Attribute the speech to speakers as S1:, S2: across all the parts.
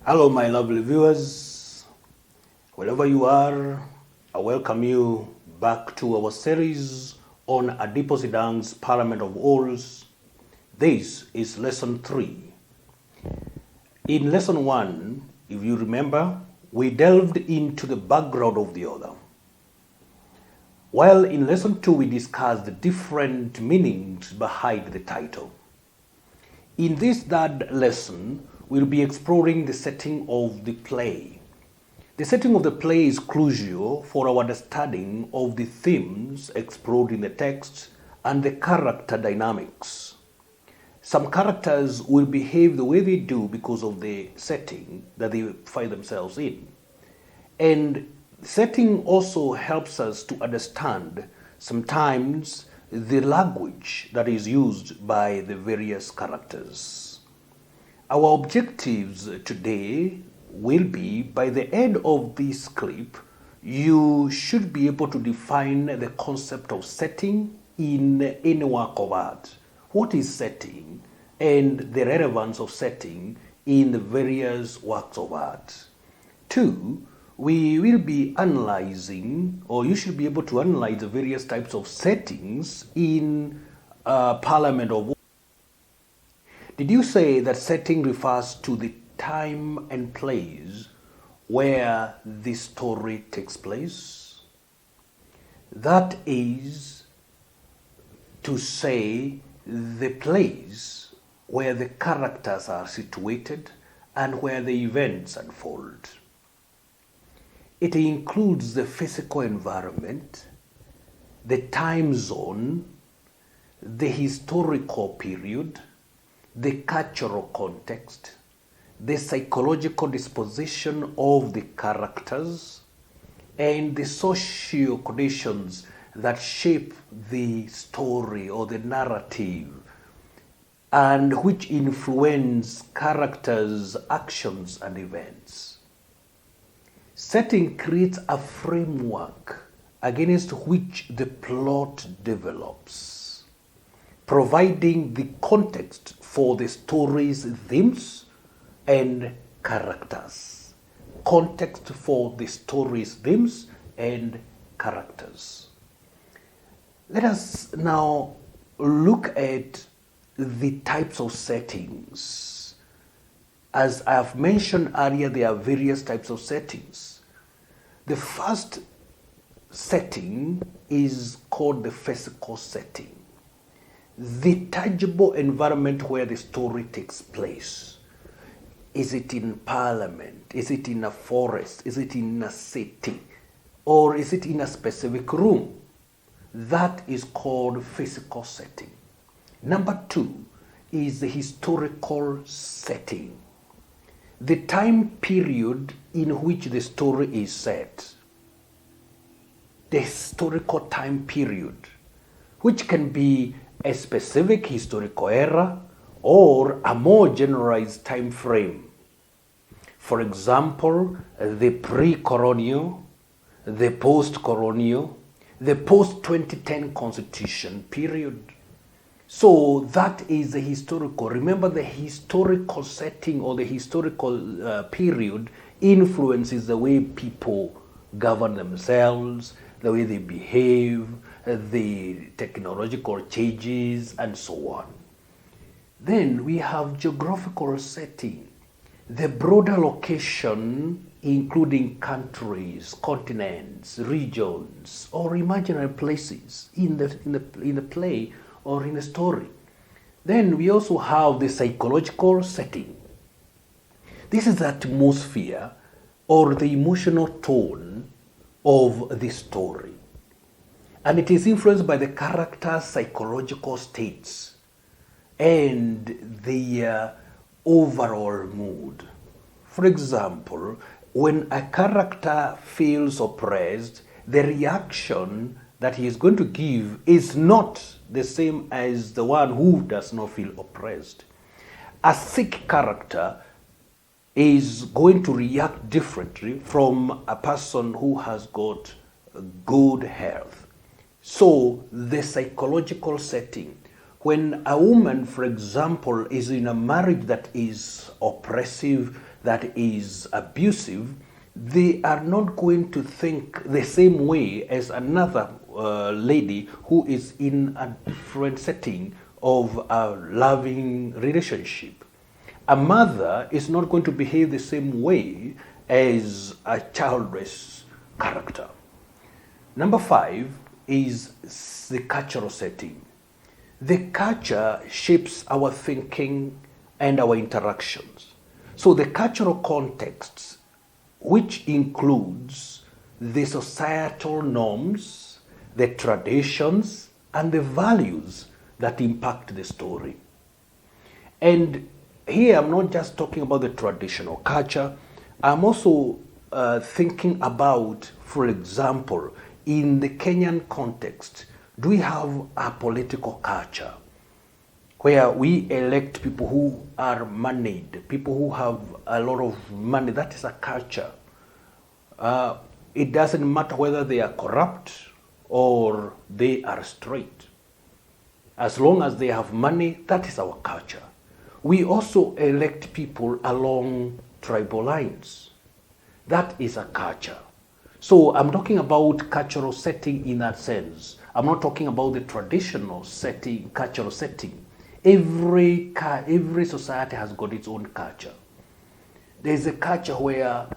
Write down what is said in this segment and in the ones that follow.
S1: Hello, my lovely viewers. Wherever you are, I welcome you back to our series on Adipo Sidang's Parliament of Alls. This is Lesson 3. In Lesson 1, if you remember, we delved into the background of the author. While in Lesson 2, we discussed the different meanings behind the title. In this third lesson, we'll be exploring the setting of the play. The setting of the play is crucial for our understanding of the themes explored in the text and the character dynamics. Some characters will behave the way they do because of the setting that they find themselves in. And setting also helps us to understand sometimes the language that is used by the various characters. Our objectives today will be, by the end of this clip, you should be able to define the concept of setting in any work of art. What is setting and the relevance of setting in the various works of art. 2, we will be analyzing, or you should be able to analyze the various types of settings in Parliament of. Did you say that setting refers to the time and place where the story takes place? That is to say, the place where the characters are situated and where the events unfold. It includes the physical environment, the time zone, the historical period, the cultural context, the psychological disposition of the characters, and the social conditions that shape the story or the narrative and which influence characters' actions and events. Setting creates a framework against which the plot develops, providing the context for the story's themes and characters. Context for the story's themes and characters. Let us now look at the types of settings. As I have mentioned earlier, there are various types of settings. The first setting is called the physical setting. The tangible environment where the story takes place. Is it in Parliament? Is it in a forest? Is it in a city? Or is it in a specific room? That is called physical setting. Number 2 is the historical setting. The time period in which the story is set. The historical time period, which can be a specific historical era or a more generalized time frame. For example, the pre-colonial, the post-colonial, the post-2010 constitution period. So that is the historical. Remember, the historical setting or the historical period influences the way people govern themselves, the way they behave, the technological changes, and so on. Then we have geographical setting, the broader location including countries, continents, regions, or imaginary places in the play or in a story. Then we also have the psychological setting. This is the atmosphere or the emotional tone of the story. And it is influenced by the character's psychological states and the overall mood. For example, when a character feels oppressed, the reaction that he is going to give is not the same as the one who does not feel oppressed. A sick character is going to react differently from a person who has got good health. So the psychological setting, when a woman, for example, is in a marriage that is oppressive, that is abusive, they are not going to think the same way as another lady who is in a different setting of a loving relationship. A mother is not going to behave the same way as a childless character. Number 5 is the cultural setting. The culture shapes our thinking and our interactions. So the cultural contexts, which includes the societal norms, the traditions, and the values that impact the story. And here I'm not just talking about the traditional culture, I'm also thinking about, for example, in the Kenyan context, do we have a political culture where we elect people who are moneyed, people who have a lot of money? That is a culture. It doesn't matter whether they are corrupt or they are straight. As long as they have money, that is our culture. We also elect people along tribal lines. That is a culture. So I'm talking about cultural setting in that sense. I'm not talking about the traditional setting, cultural setting. Every society has got its own culture. There's a culture where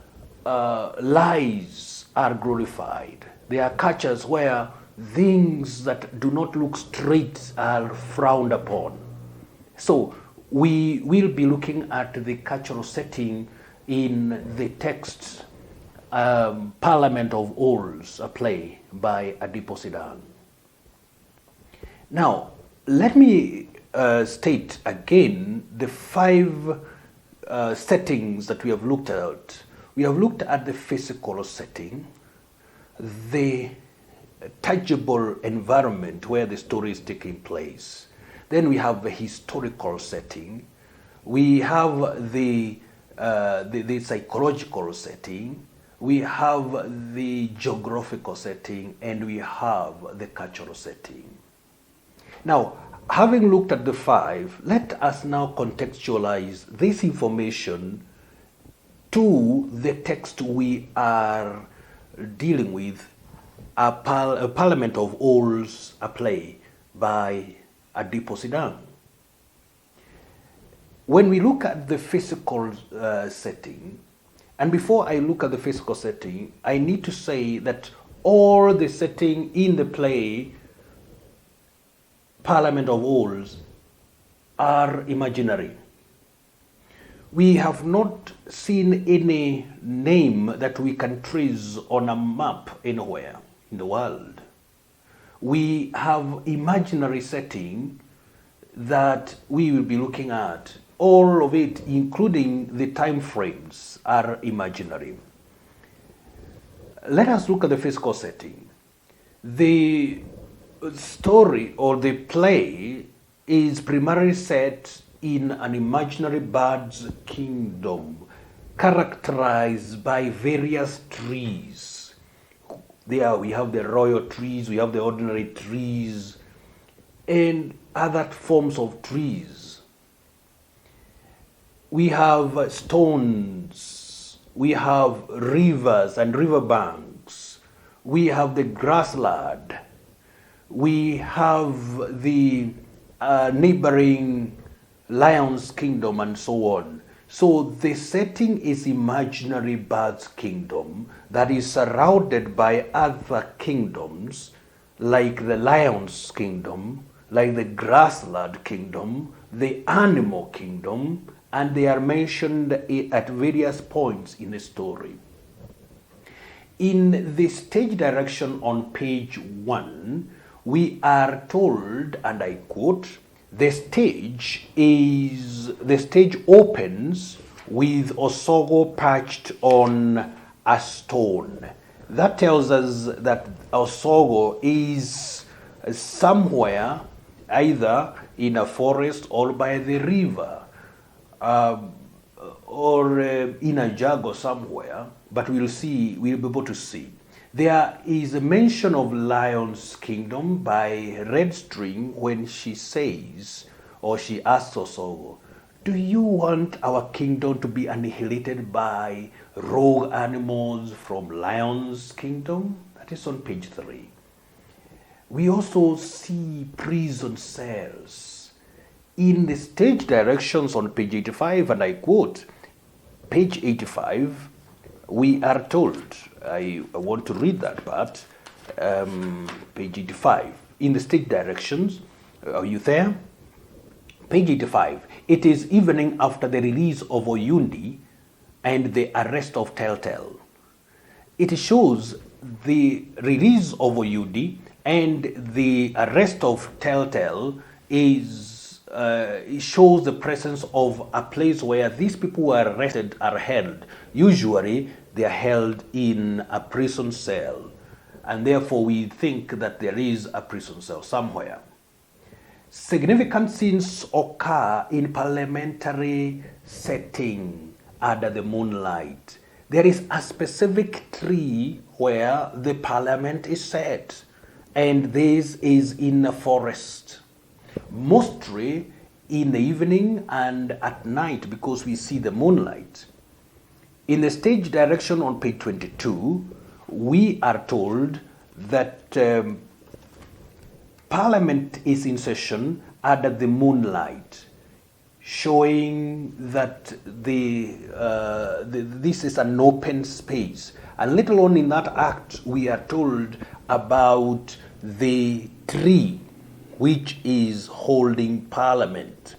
S1: lies are glorified. There are cultures where things that do not look straight are frowned upon. So we will be looking at the cultural setting in the text Parliament of Owls, a play by Adipo Sidang. Now, let me state again the 5 settings that we have looked at. We have looked at the physical setting, the tangible environment where the story is taking place. Then we have the historical setting. We have the psychological setting. We have the geographical setting, and we have the cultural setting. Now, having looked at the 5, let us now contextualize this information to the text we are dealing with, a Parliament of Owls, a play by Adipo Sidang. When we look at the physical setting, and before I look at the physical setting, I need to say that all the setting in the play Parliament of Owls are imaginary. We have not seen any name that we can trace on a map anywhere in the world. We have imaginary setting that we will be looking at. All of it, including the time frames, are imaginary. Let us look at the physical setting. The story or the play is primarily set in an imaginary bird's kingdom, characterized by various trees. There we have the royal trees, we have the ordinary trees, and other forms of trees. We have stones, we have rivers and riverbanks, we have the grassland, we have the neighboring lion's kingdom, and so on. So the setting is imaginary bird's kingdom that is surrounded by other kingdoms like the lion's kingdom, like the grassland kingdom, the animal kingdom, and they are mentioned at various points in the story. In the stage direction on page 1, we are told, and I quote, the stage opens with Osogo perched on a stone. That tells us that Osogo is somewhere, either in a forest or by the river, or in a jungle somewhere, but we'll be able to see. There is a mention of Lion's Kingdom by Red String when she says, or she asks Osogo, Do you want our kingdom to be annihilated by rogue animals from Lion's kingdom? That is on page 3. We also see prison cells. In the stage directions on page 85, and I quote, page 85, we are told, I want to read that part, page 85, in the stage directions, are you there? Page 85, it is evening after the release of Oyundi and the arrest of Telltale. It shows the release of Oyundi and the arrest of Telltale it shows the presence of a place where these people who are arrested are held. Usually they are held in a prison cell, and therefore we think that there is a prison cell somewhere. Significant scenes occur in parliamentary setting under the moonlight. There is a specific tree where the parliament is set, and this is in a forest. Mostly in the evening and at night, because we see the moonlight. In the stage direction on page 22, we are told that Parliament is in session under the moonlight, showing that this is an open space. And later on in that act, we are told about the tree which is holding Parliament.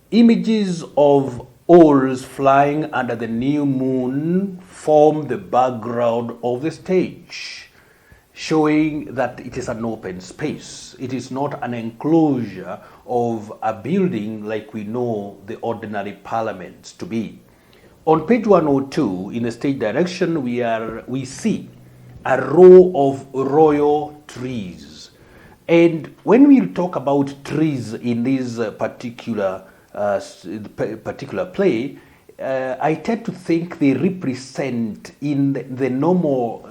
S1: Images of owls flying under the new moon form the background of the stage, showing that it is an open space. It is not an enclosure of a building like we know the ordinary parliaments to be. On page 102, in the stage direction, we see a row of royal trees. And when we talk about trees in this particular play, I tend to think they represent in the normal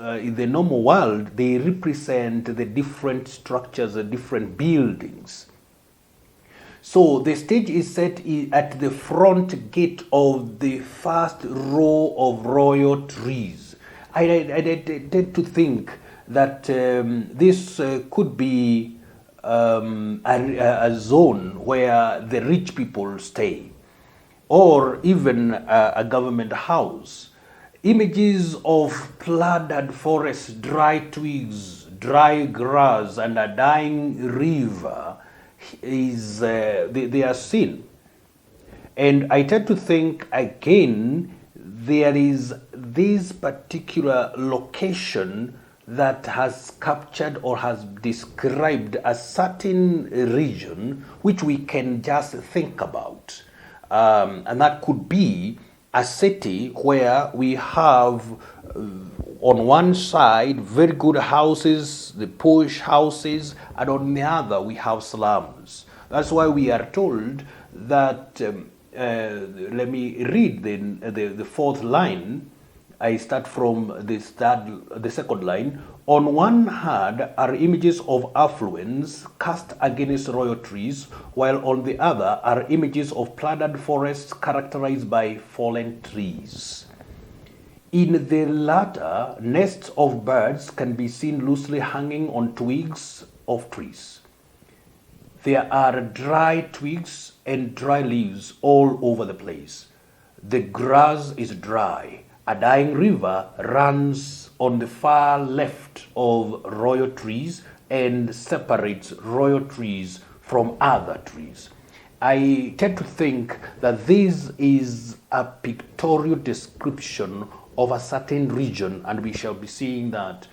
S1: world, they represent the different structures, the different buildings. So the stage is set at the front gate of the first row of royal trees. I tend to think that this could be a zone where the rich people stay, or even a government house. Images of flooded forests, dry twigs, dry grass, and a dying river they are seen. And I tend to think again there is this particular location that has captured or has described a certain region which we can just think about. And that could be a city where we have on one side very good houses, the posh houses, and on the other we have slums. That's why we are told that, let me read the fourth line. I start from the second line. On one hand are images of affluence cast against royal trees, while on the other are images of flooded forests characterized by fallen trees. In the latter, nests of birds can be seen loosely hanging on twigs of trees. There are dry twigs and dry leaves all over the place. The grass is dry. A dying river runs on the far left of royal trees and separates royal trees from other trees. I tend to think that this is a pictorial description of a certain region, and we shall be seeing that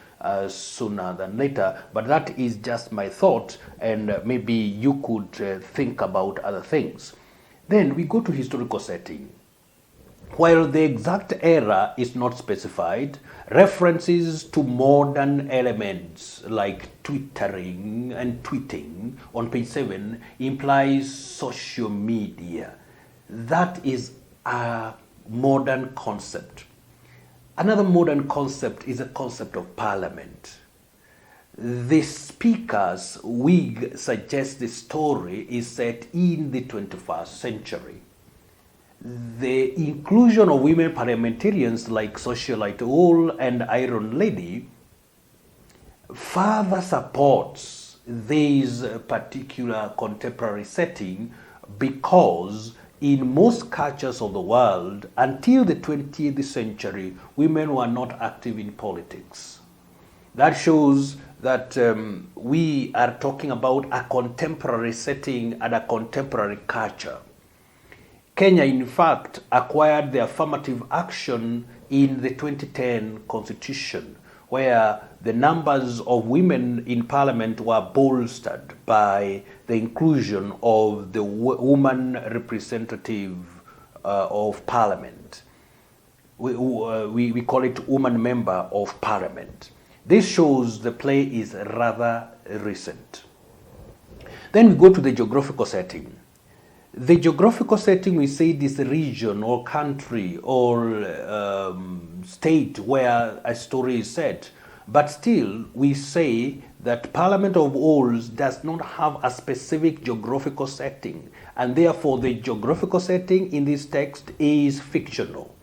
S1: sooner than later. But that is just my thought, and maybe you could think about other things. Then we go to historical setting. While the exact era is not specified, references to modern elements like twittering and tweeting on page 7 implies social media. That is a modern concept. Another modern concept is a concept of parliament. The speaker's wig suggests the story is set in the 21st century. The inclusion of women parliamentarians like Socialite Owl and Iron Lady further supports this particular contemporary setting, because in most cultures of the world, until the 20th century, women were not active in politics. That shows that we are talking about a contemporary setting and a contemporary culture. Kenya, in fact, acquired the affirmative action in the 2010 constitution, where the numbers of women in parliament were bolstered by the inclusion of the woman representative of parliament. We call it woman member of parliament. This shows the play is rather recent. Then we go to the geographical setting. The geographical setting, we say, this region or country or state where a story is set. But still, we say that Parliament of Owls does not have a specific geographical setting, and therefore the geographical setting in this text is fictional.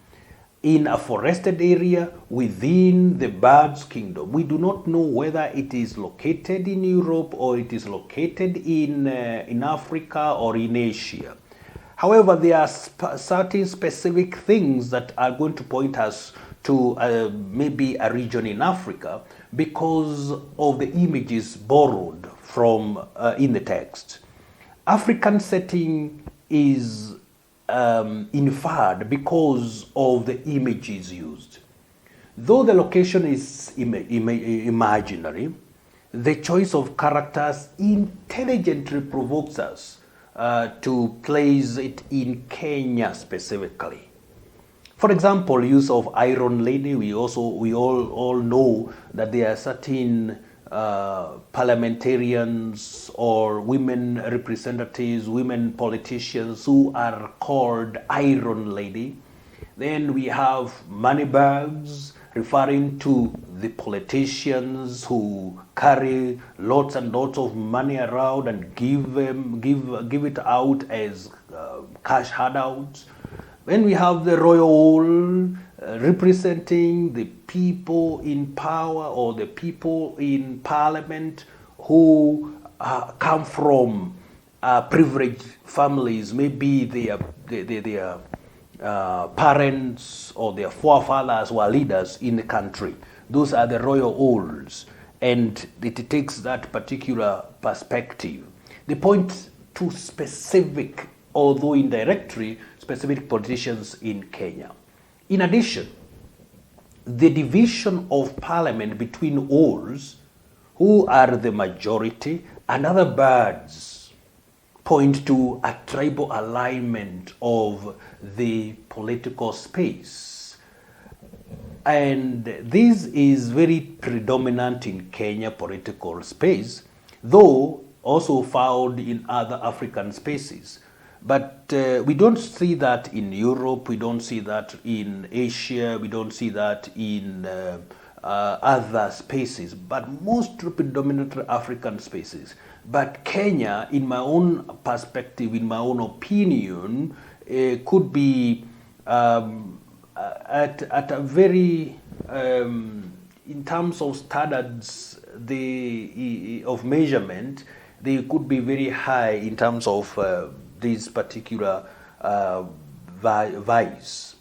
S1: In a forested area within the bird's kingdom. We do not know whether it is located in Europe or it is located in Africa or in Asia. However, there are certain specific things that are going to point us to maybe a region in Africa because of the images borrowed from in the text. African setting is inferred because of the images used. Though the location is imaginary, the choice of characters intelligently provokes us to place it in Kenya specifically. For example, use of Iron Lady. We all know that there are certain parliamentarians or women representatives, women politicians who are called Iron Lady. Then we have moneybags, referring to the politicians who carry lots and lots of money around and give it out as cash handouts. Then we have the royal owl, representing the people in power or the people in parliament who come from privileged families. Maybe their parents or their forefathers were leaders in the country. Those are the royal owls, and it takes that particular perspective. They point to specific, although indirectly, specific politicians in Kenya. In addition, the division of parliament between owls, who are the majority, and other birds point to a tribal alignment of the political space. And this is very predominant in Kenya political space, though also found in other African spaces. But we don't see that in Europe, we don't see that in Asia, we don't see that in other spaces, but most predominantly African spaces. But Kenya, in my own perspective, in my own opinion, could be at a very, in terms of standards of measurement, they could be very high in terms of this particular vice.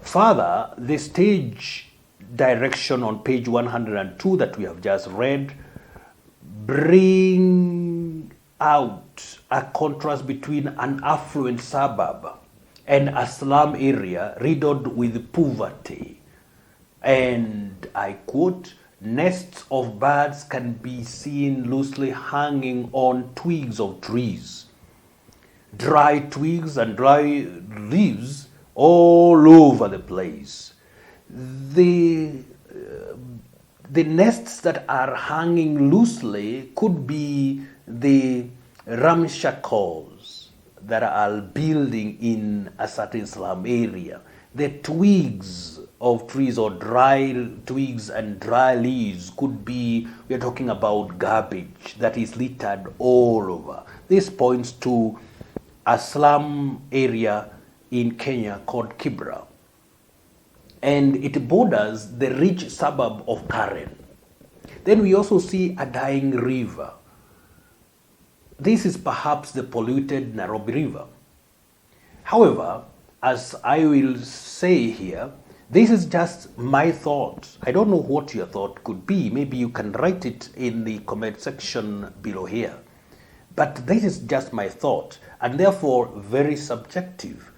S1: Further, the stage direction on page 102 that we have just read bring out a contrast between an affluent suburb and a slum area riddled with poverty. And I quote, "Nests of birds can be seen loosely hanging on twigs of trees. Dry twigs and dry leaves all over the place." The nests that are hanging loosely could be the ramshackles that are building in a certain slum area. The twigs of trees or dry twigs and dry leaves could be, we are talking about garbage that is littered all over. This points to a slum area in Kenya called Kibra. And it borders the rich suburb of Karen. Then we also see a dying river. This is perhaps the polluted Nairobi River. However, as I will say here, this is just my thought. I don't know what your thought could be. Maybe you can write it in the comment section below here. But this is just my thought, and therefore very subjective.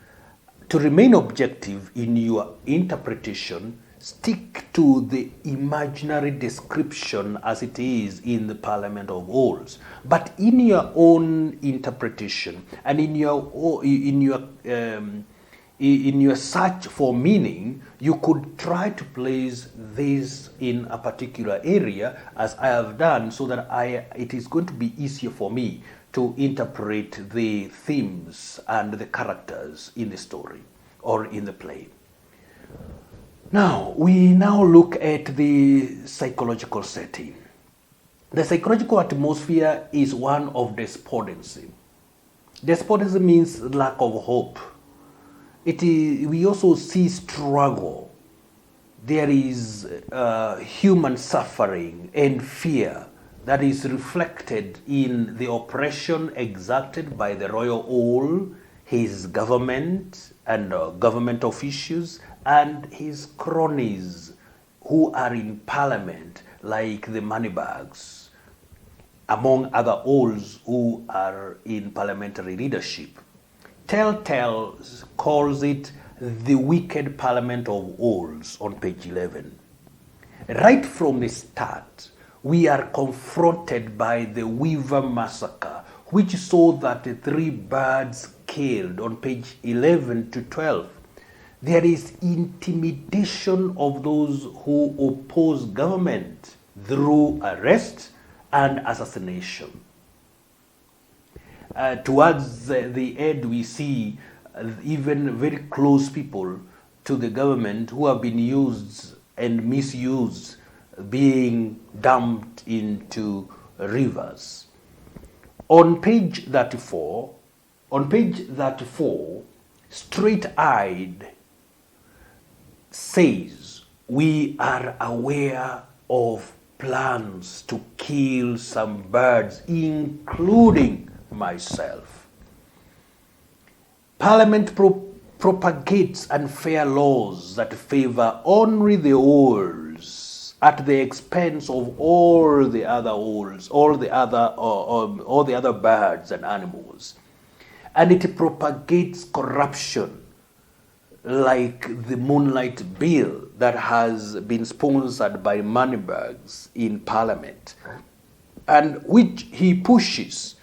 S1: To remain objective in your interpretation, stick to the imaginary description as it is in the Parliament of Owls. But in your own interpretation and in your search for meaning, you could try to place this in a particular area, as I have done, so that it is going to be easier for me to interpret the themes and the characters in the story or in the play. Now, we look at the psychological setting. The psychological atmosphere is one of despondency. Despondency means lack of hope. We also see struggle. There is human suffering and fear that is reflected in the oppression exerted by the royal owl, his government and government officials, and his cronies who are in parliament, like the moneybags, among other owls who are in parliamentary leadership. Telltale calls it the wicked parliament of owls on page 11. Right from the start, we are confronted by the Weaver massacre, which saw that 3 birds killed on page 11 to 12. There is intimidation of those who oppose government through arrest and assassination. Towards the end, we see even very close people to the government who have been used and misused being dumped into rivers. On page 34, Straight-Eyed says, we are aware of plans to kill some birds, including myself. Parliament propagates unfair laws that favor only the owls at the expense of all the other owls, all the other birds and animals. And it propagates corruption, like the Moonlight Bill that has been sponsored by moneybags in Parliament, and which he pushes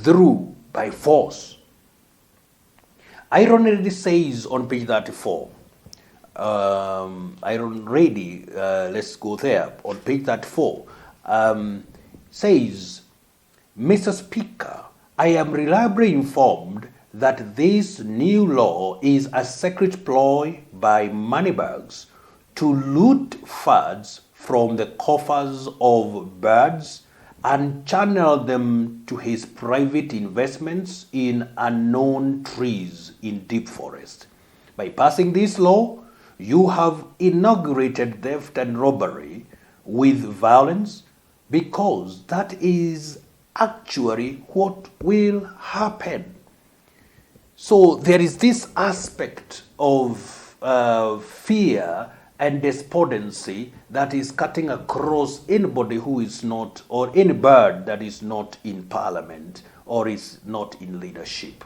S1: through by force. Iron says on page 34, let's go there, on page 34, says, Mr. Speaker, I am reliably informed that this new law is a secret ploy by moneybags to loot funds from the coffers of birds and channel them to his private investments in unknown trees in deep forest. By passing this law, you have inaugurated theft and robbery with violence, because that is actually what will happen. So there is this aspect of fear and despondency that is cutting across anybody who is not, or any bird that is not in parliament or is not in leadership.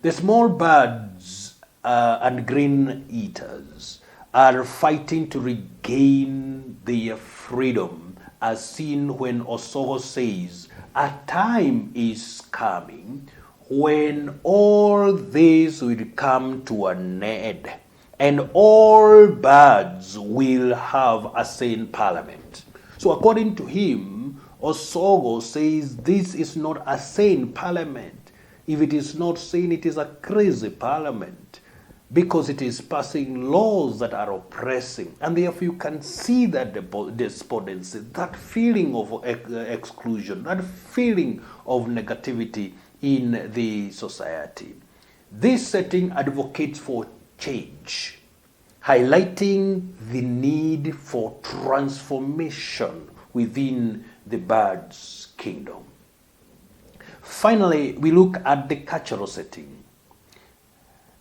S1: The small birds and green eaters are fighting to regain their freedom, as seen when Osogo says, a time is coming when all this will come to an end, and all birds will have a sane parliament. So according to him, Osogo says this is not a sane parliament. If it is not sane, it is a crazy parliament. because it is passing laws that are oppressing. And therefore you can see that despondency, that feeling of exclusion, that feeling of negativity in the society. This setting advocates for change, highlighting the need for transformation within the bird's kingdom. Finally, we look at the cultural setting.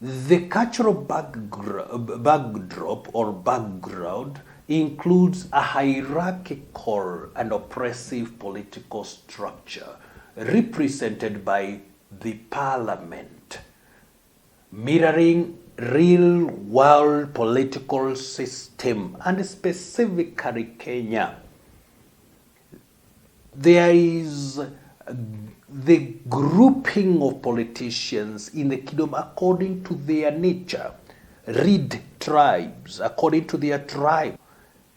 S1: The cultural backdrop or background includes a hierarchical and oppressive political structure represented by the parliament, mirroring real-world political system, and specifically Kenya. There is the grouping of politicians in the kingdom according to their nature. Read tribes according to their tribe.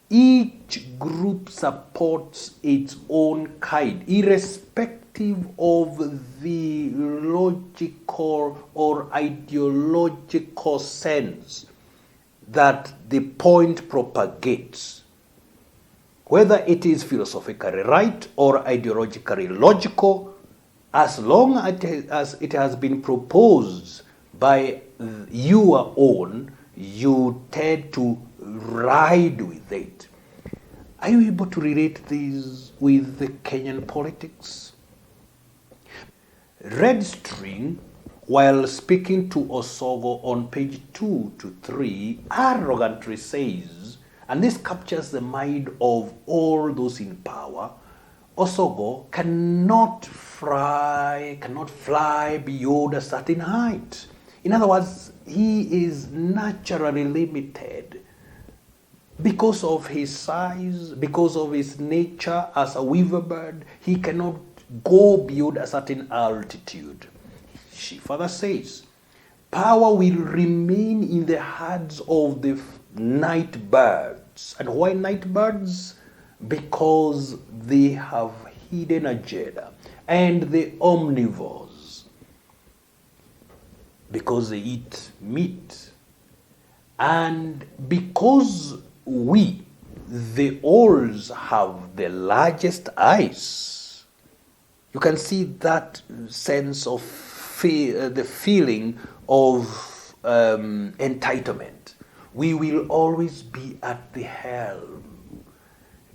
S1: Each group supports its own kind, irrespective of the logical or ideological sense that the point propagates. Whether it is philosophically right or ideologically logical, as long as it has been proposed by your own, you tend to ride with it. Are you able to relate this with the Kenyan politics? Redstring, while speaking to Osogo on page 2 to 3, arrogantly says, and this captures the mind of all those in power, Osogo cannot fly beyond a certain height. In other words, he is naturally limited because of his size, because of his nature as a weaver bird. He cannot go beyond a certain altitude. She further says, power will remain in the hands of the night birds. And why night birds? Because they have hidden agenda. And the omnivores, because they eat meat. And because we, the owls, have the largest eyes, you can see that sense of the feeling of entitlement. We will always be at the helm.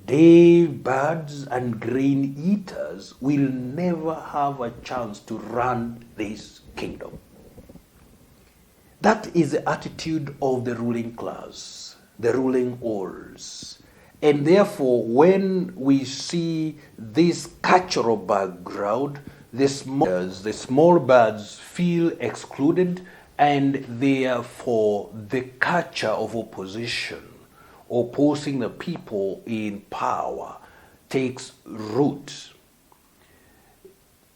S1: Day birds and grain eaters will never have a chance to run this kingdom. That is the attitude of the ruling class, the ruling owls. And therefore, when we see this cultural background, the small birds feel excluded, and therefore the culture of opposition, opposing the people in power, takes root.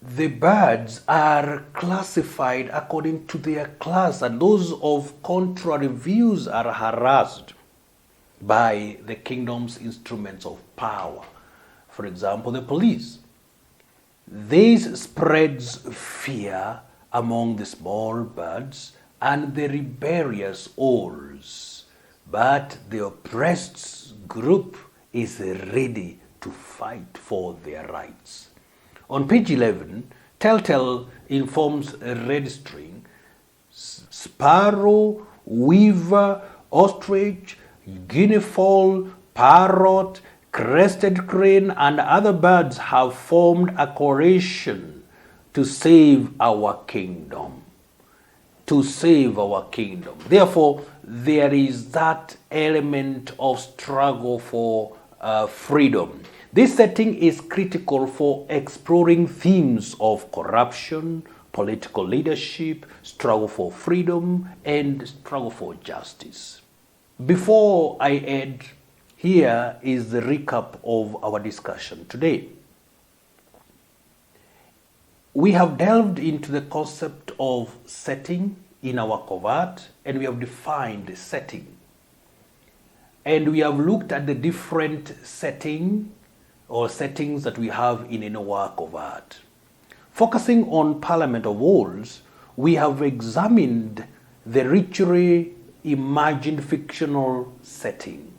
S1: The birds are classified according to their class, and those of contrary views are harassed by the kingdom's instruments of power. For example, the police. This spreads fear among the small birds and the rebellious owls, but the oppressed group is ready to fight for their rights. On page 11, Telltale informs Redstring, sparrow, weaver, ostrich, guinea fowl, parrot, crested crane, and other birds have formed a coalition to save our kingdom. To save our kingdom. Therefore, there is that element of struggle for freedom. This setting is critical for exploring themes of corruption, political leadership, struggle for freedom, and struggle for justice. Before I end, here is the recap of our discussion today. We have delved into the concept of setting in our covert, and we have defined the setting. And we have looked at the different settings that we have in our covert. Focusing on Parliament of Owls, we have examined the richly imagined fictional setting.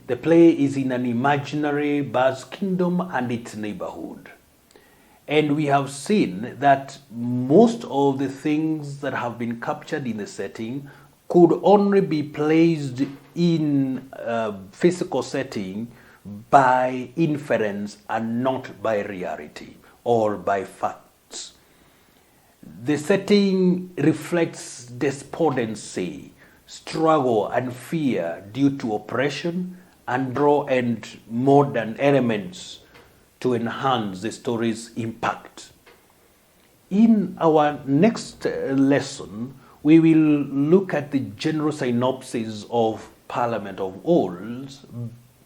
S1: The play is in an imaginary bird's kingdom and its neighborhood. And we have seen that most of the things that have been captured in the setting could only be placed in a physical setting by inference and not by reality or by facts. The setting reflects despondency, struggle, and fear due to oppression, and raw and modern elements to enhance the story's impact. In our next lesson, we will look at the general synopsis of Parliament of Owls,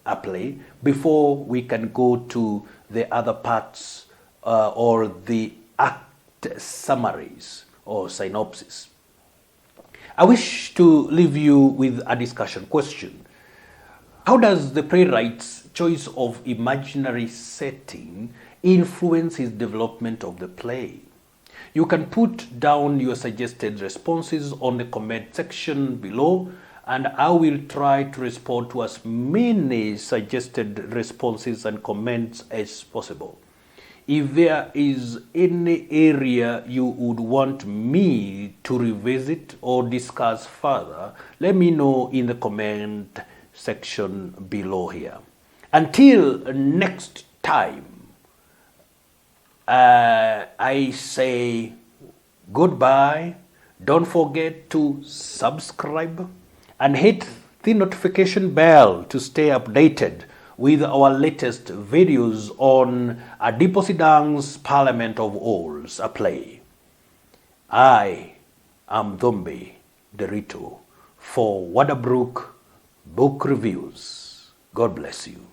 S1: a play, before we can go to the other parts or the act summaries or synopsis. I wish to leave you with a discussion question. How does the playwright's choice of imaginary setting influence his development of the play? You can put down your suggested responses on the comment section below, and I will try to respond to as many suggested responses and comments as possible. If there is any area you would want me to revisit or discuss further, let me know in the comment section below here. Until next time, I say goodbye. Don't forget to subscribe and hit the notification bell to stay updated with our latest videos on Adipo Sidang's Parliament of Owls, a play. I am Dhombe Derito for Waterbrook Book Reviews. God bless you.